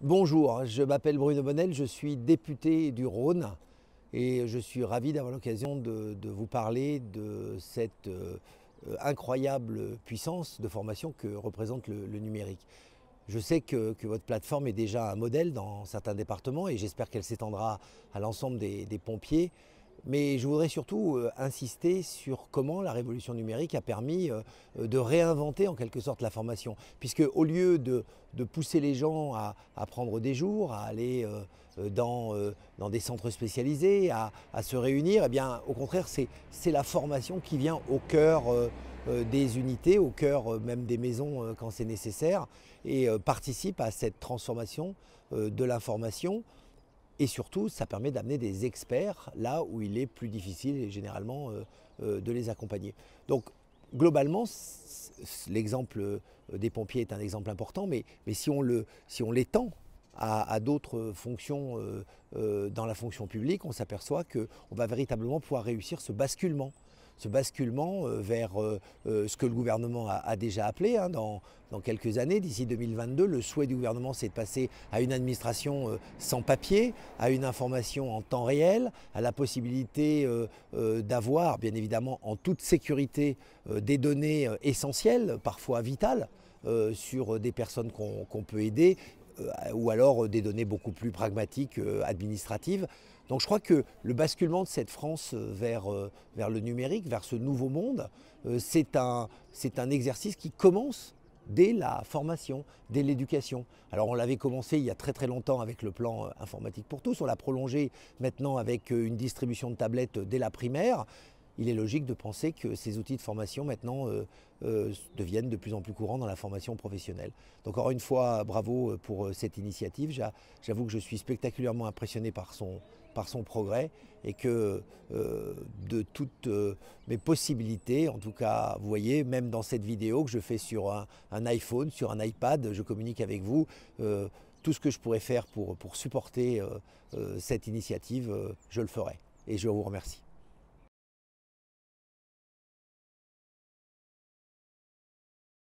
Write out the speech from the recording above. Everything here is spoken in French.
Bonjour, je m'appelle Bruno Bonnel, je suis député du Rhône et je suis ravi d'avoir l'occasion de vous parler de cette incroyable puissance de formation que représente le numérique. Je sais que votre plateforme est déjà un modèle dans certains départements et j'espère qu'elle s'étendra à l'ensemble des pompiers. Mais je voudrais surtout insister sur comment la révolution numérique a permis de réinventer en quelque sorte la formation. Puisque au lieu de pousser les gens à prendre des jours, à aller dans des centres spécialisés, à se réunir, eh bien, au contraire, c'est la formation qui vient au cœur des unités, au cœur même des maisons quand c'est nécessaire, et participe à cette transformation de l'information. Et surtout, ça permet d'amener des experts là où il est plus difficile et généralement de les accompagner. Donc globalement, l'exemple des pompiers est un exemple important, mais si on l'étend à d'autres fonctions dans la fonction publique, on s'aperçoit qu'on va véritablement pouvoir réussir ce basculement vers ce que le gouvernement a déjà appelé dans quelques années, d'ici 2022. Le souhait du gouvernement, c'est de passer à une administration sans papier, à une information en temps réel, à la possibilité d'avoir, bien évidemment, en toute sécurité, des données essentielles, parfois vitales, sur des personnes qu'on peut aider, ou alors des données beaucoup plus pragmatiques, administratives. Donc je crois que le basculement de cette France vers le numérique, vers ce nouveau monde, c'est un exercice qui commence dès la formation, dès l'éducation. Alors on l'avait commencé il y a très très longtemps avec le plan informatique pour tous, on l'a prolongé maintenant avec une distribution de tablettes dès la primaire. Il est logique de penser que ces outils de formation maintenant deviennent de plus en plus courants dans la formation professionnelle. Donc encore une fois, bravo pour cette initiative. J'avoue que je suis spectaculairement impressionné par son progrès et que de toutes mes possibilités, en tout cas, vous voyez, même dans cette vidéo que je fais sur un iPhone, sur un iPad, je communique avec vous. Tout ce que je pourrais faire pour supporter cette initiative, je le ferai. Et je vous remercie.